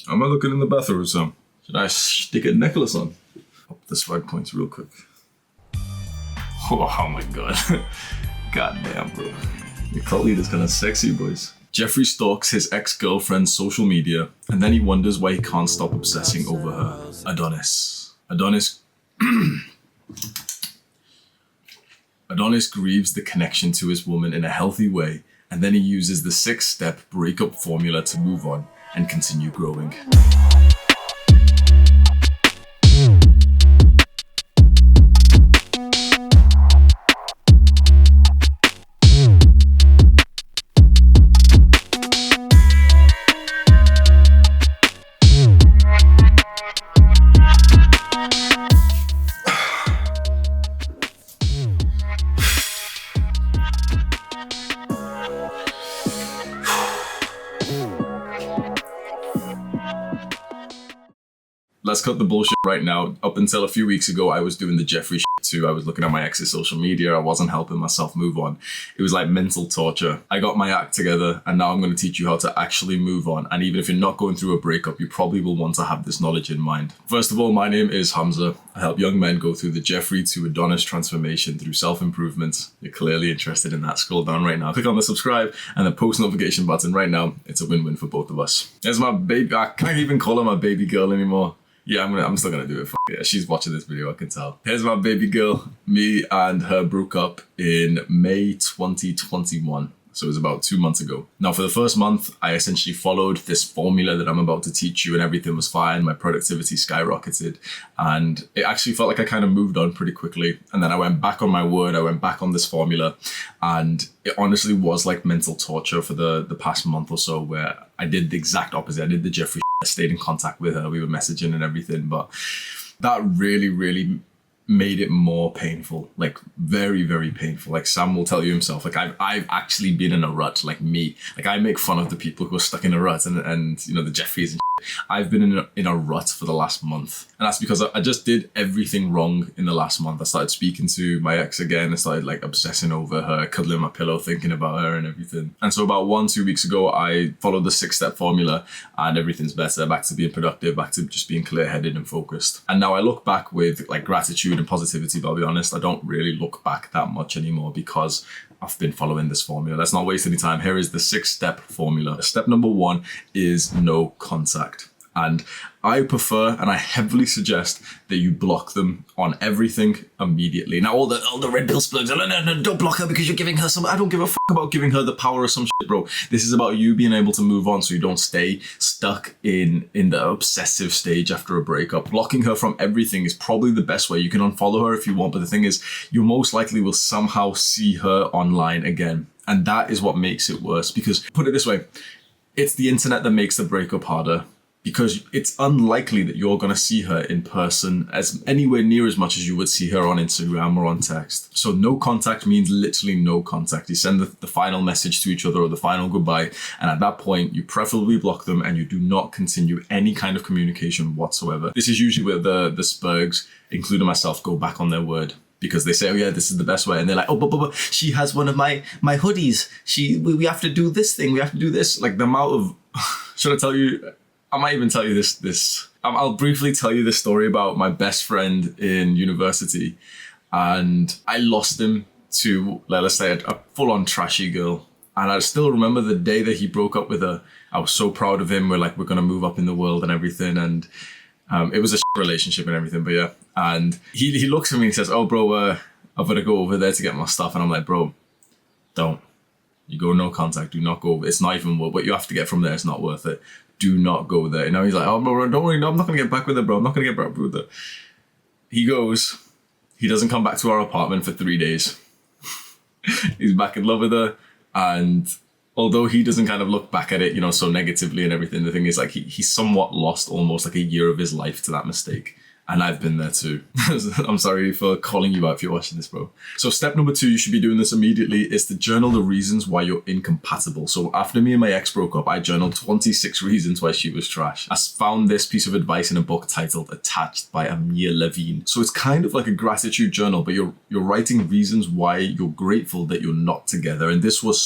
Am I looking in the bathroom or something? Should I stick a necklace on? Up the swag points real quick. Oh my god. God damn, bro. Your cult leader's kind of sexy, boys. Jeffrey stalks his ex-girlfriend's social media, and then he wonders why he can't stop obsessing over her. Adonis grieves the connection to his woman in a healthy way, and then he uses the 6-step breakup formula to move on and continue growing. Let's cut the bullshit right now. Up until a few weeks ago, I was doing the Jeffrey shit too. I was looking at my ex's social media. I wasn't helping myself move on. It was like mental torture. I got my act together, and now I'm going to teach you how to actually move on. And even if you're not going through a breakup, you probably will want to have this knowledge in mind. First of all, my name is Hamza. I help young men go through the Jeffrey to Adonis transformation through self-improvement. You're clearly interested in that. Scroll down right now. Click on the subscribe and the post notification button right now. It's a win-win for both of us. There's my baby. I can't even call her my baby girl anymore. Yeah, I'm still gonna do it. Yeah, she's watching this video, I can tell. Here's my baby girl. Me and her broke up in May 2021. So it was about 2 months ago. Now, for the first month, I essentially followed this formula that I'm about to teach you, and everything was fine. My productivity skyrocketed, and it actually felt like I kind of moved on pretty quickly. And then I went back on my word. I went back on this formula, and it honestly was like mental torture for the past month or so, where I did the exact opposite. I did the Jeffrey. I stayed in contact with her. We were messaging and everything, but that really made it more painful, like very, very painful. Like Sam will tell you himself, like I've actually been in a rut, like me. Like I make fun of the people who are stuck in a rut and you know, the Jeffries and shit. I've been in a rut for the last month. And that's because I just did everything wrong in the last month. I started speaking to my ex again. I started like obsessing over her, cuddling my pillow, thinking about her and everything. And so about 1-2 weeks ago, I followed the 6-step formula and everything's better, back to being productive, back to just being clear-headed and focused. And now I look back with like gratitude and positivity, but I'll be honest, I don't really look back that much anymore because I've been following this formula. Let's not waste any time. Here is the 6-step formula. Step number 1 is no contact. And I prefer and I heavily suggest that you block them on everything immediately. Now, all the red pill splurgs, no, don't block her because you're giving her some. I don't give a fuck about giving her the power of some shit, bro. This is about you being able to move on so you don't stay stuck in the obsessive stage after a breakup. Blocking her from everything is probably the best way. You can unfollow her if you want, but the thing is, you most likely will somehow see her online again. And that is what makes it worse, because put it this way, it's the internet that makes the breakup harder. Because it's unlikely that you're going to see her in person as anywhere near as much as you would see her on Instagram or on text. So no contact means literally no contact. You send the final message to each other or the final goodbye. And at that point, you preferably block them and you do not continue any kind of communication whatsoever. This is usually where the Spurgs, including myself, go back on their word. Because they say, oh yeah, this is the best way. And they're like, oh, but she has one of my hoodies. We have to do this thing. We have to do this. Like the amount of, should I tell you? I might even tell you this. I'll briefly tell you this story about my best friend in university. And I lost him to, let's say, a full-on trashy girl. And I still remember the day that he broke up with her. I was so proud of him. We're going to move up in the world and everything. And it was a shit relationship and everything, but yeah. And he looks at me and says, oh, bro, I've got to go over there to get my stuff. And I'm like, bro, don't. You go no contact. Do not go. It's not even what you have to get from there. It's not worth it. Do not go there. You know, he's like, oh, bro, don't worry. No, I'm not going to get back with her, bro. I'm not going to get back with her. He goes. He doesn't come back to our apartment for 3 days. He's back in love with her. And although he doesn't kind of look back at it, you know, so negatively and everything, the thing is, like, he somewhat lost almost like a year of his life to that mistake. And I've been there too. I'm sorry for calling you out if you're watching this, bro. So step number 2, you should be doing this immediately, is to journal the reasons why you're incompatible. So after me and my ex broke up, I journaled 26 reasons why she was trash. I found this piece of advice in a book titled Attached by Amir Levine. So it's kind of like a gratitude journal, but you're writing reasons why you're grateful that you're not together. And this was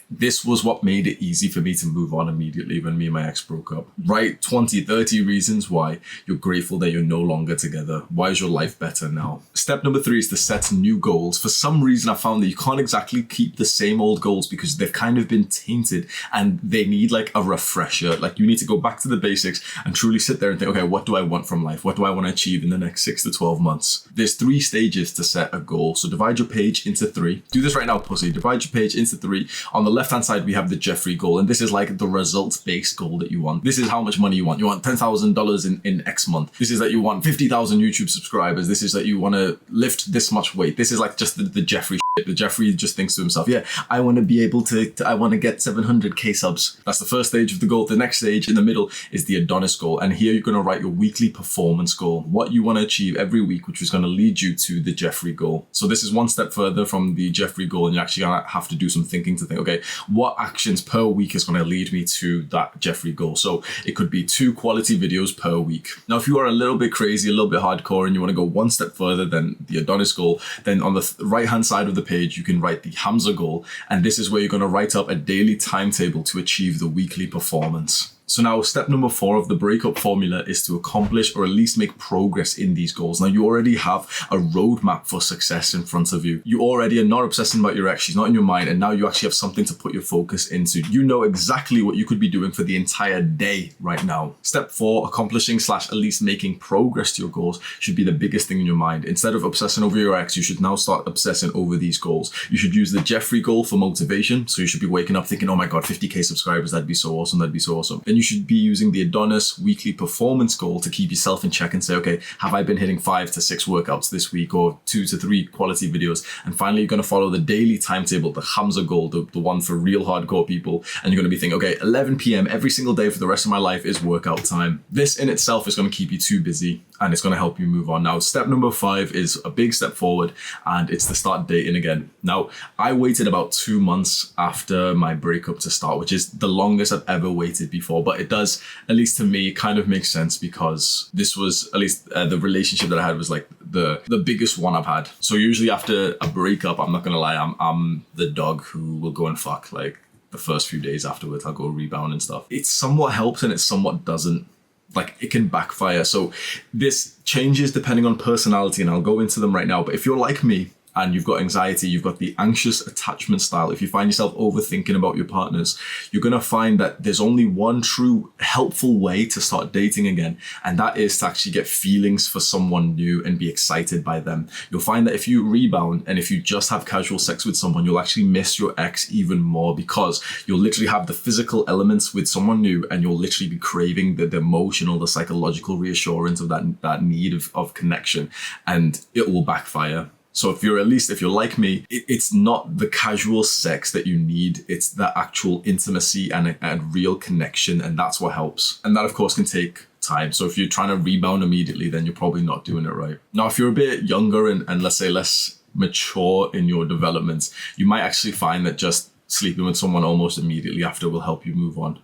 this was what made it easy for me to move on immediately when me and my ex broke up. Write 20, 30 reasons why you're grateful that you're no longer together. Why is your life better now? Step number 3 is to set new goals. For some reason, I found that you can't exactly keep the same old goals because they've kind of been tainted and they need like a refresher. Like you need to go back to the basics and truly sit there and think, okay, what do I want from life? What do I want to achieve in the next 6 to 12 months? There's 3 stages to set a goal. So divide your page into 3. Do this right now, pussy. Divide your page into 3. On the left-hand side, we have the Jeffrey goal. And this is like the results-based goal that you want. This is how much money you want. You want $10,000 in X month. This is that you want 50,000 YouTube subscribers. This is that you want to lift this much weight. This is like just the Jeffrey shit. The Jeffrey just thinks to himself, yeah, I want to be able to I want to get 700k subs. That's the first stage of the goal. The next stage in the middle is the Adonis goal. And here you're going to write your weekly performance goal, what you want to achieve every week, which is going to lead you to the Jeffrey goal. So this is one step further from the Jeffrey goal. And you're actually going to have to do some thinking to think, okay, what actions per week is going to lead me to that Jeffrey goal? So it could be 2 quality videos per week. Now, if you are a little bit crazy, a little bit hardcore, and you want to go one step further than the Adonis goal, then on the right-hand side of the page, you can write the Hamza goal. And this is where you're going to write up a daily timetable to achieve the weekly performance. So now step number 4 of the breakup formula is to accomplish or at least make progress in these goals. Now you already have a roadmap for success in front of you. You already are not obsessing about your ex. She's not in your mind. And now you actually have something to put your focus into. You know exactly what you could be doing for the entire day right now. Step 4, accomplishing / at least making progress to your goals should be the biggest thing in your mind. Instead of obsessing over your ex, you should now start obsessing over these goals. You should use the Jeffrey goal for motivation. So you should be waking up thinking, oh my God, 50k subscribers. That'd be so awesome. That'd be so awesome. Then you should be using the Adonis weekly performance goal to keep yourself in check and say, okay, have I been hitting 5 to 6 workouts this week or 2 to 3 quality videos? And finally, you're going to follow the daily timetable, the Hamza goal, the one for real hardcore people. And you're going to be thinking, okay, 11 p.m. every single day for the rest of my life is workout time. This in itself is going to keep you too busy and it's going to help you move on. Now, step number 5 is a big step forward and it's to start dating again. Now, I waited about 2 months after my breakup to start, which is the longest I've ever waited before, but it does, at least to me, kind of makes sense because this was, at least the relationship that I had was like the biggest one I've had. So usually after a breakup, I'm not going to lie, I'm the dog who will go and fuck like the first few days afterwards. I'll go rebound and stuff. It somewhat helps and it somewhat doesn't. Like it can backfire. So this changes depending on personality and I'll go into them right now. But if you're like me, and you've got anxiety, you've got the anxious attachment style, if you find yourself overthinking about your partners, you're going to find that there's only one true helpful way to start dating again. And that is to actually get feelings for someone new and be excited by them. You'll find that if you rebound and if you just have casual sex with someone, you'll actually miss your ex even more because you'll literally have the physical elements with someone new and you'll literally be craving the emotional, the psychological reassurance of that need of connection, and it will backfire. So if you're like me, it's not the casual sex that you need. It's the actual intimacy and real connection. And that's what helps. And that, of course, can take time. So if you're trying to rebound immediately, then you're probably not doing it right. Now, if you're a bit younger and let's say less mature in your developments, you might actually find that just sleeping with someone almost immediately after will help you move on.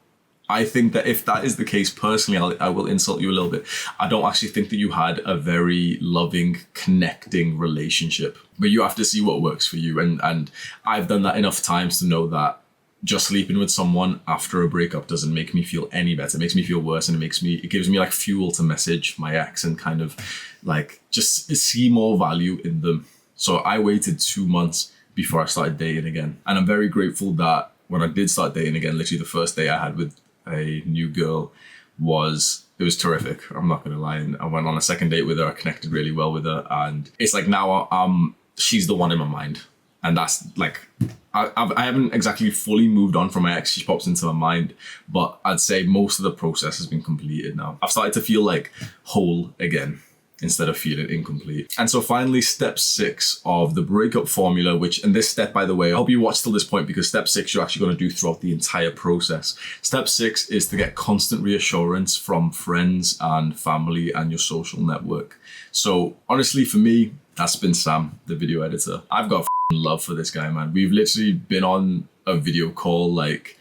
I think that if that is the case, personally, I will insult you a little bit. I don't actually think that you had a very loving, connecting relationship, but you have to see what works for you. And I've done that enough times to know that just sleeping with someone after a breakup doesn't make me feel any better. It makes me feel worse, and it gives me like fuel to message my ex and kind of like just see more value in them. So I waited 2 months before I started dating again. And I'm very grateful that when I did start dating again, literally the first day I had with a new girl was terrific. I'm not gonna lie. And I went on a second date with her. I connected really well with her, and it's like now she's the one in my mind, and that's like I haven't exactly fully moved on from my ex. She pops into my mind, but I'd say most of the process has been completed now. I've started to feel like whole again. instead of feeling incomplete. And so finally, step 6 of the breakup formula, which, and this step, by the way, I hope you watch till this point, because step 6 you're actually going to do throughout the entire process. Step 6 is to get constant reassurance from friends and family and your social network. So honestly, for me, that's been Sam, the video editor. I've got love for this guy, man. We've literally been on a video call like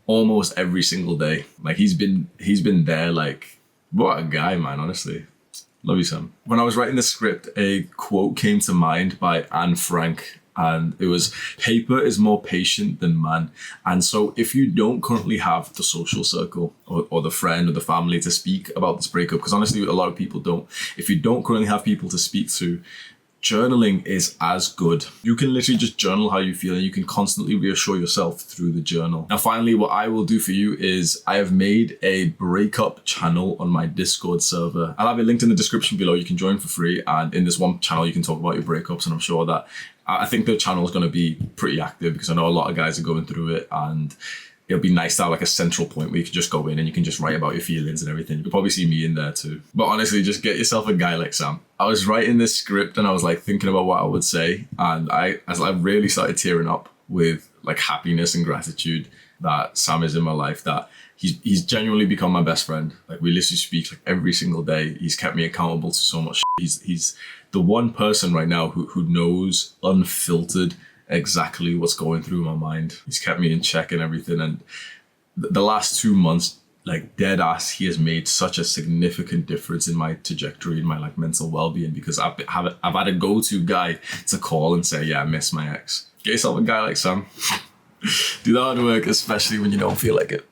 almost every single day. Like he's been there. Like, what a guy, man, honestly. Love you, Sam. When I was writing the script, a quote came to mind by Anne Frank, and it was, "Paper is more patient than man." And so if you don't currently have the social circle or the friend or the family to speak about this breakup, because honestly, a lot of people don't, if you don't currently have people to speak to, journaling is as good. You can literally just journal how you feel, and you can constantly reassure yourself through the journal. Now, finally, what I will do for you is I have made a breakup channel on my Discord server. I'll have it linked in the description below. You can join for free. And in this one channel, you can talk about your breakups. And I'm sure that I think the channel is going to be pretty active, because I know a lot of guys are going through it, and it'll be nice to have like a central point where you can just go in and you can just write about your feelings and everything. You'll probably see me in there too. But honestly, just get yourself a guy like Sam. I was writing this script and I was like thinking about what I would say. And I really started tearing up with like happiness and gratitude that Sam is in my life, that he's genuinely become my best friend. Like we literally speak like every single day. He's kept me accountable to so much. He's the one person right now who knows unfiltered exactly what's going through my mind. He's kept me in check and everything. And the last 2 months, like dead ass, he has made such a significant difference in my trajectory, in my like mental well-being, because I've had a go-to guy to call and say, yeah, I miss my ex. Get yourself a guy like Sam. Do the hard work, especially when you don't feel like it.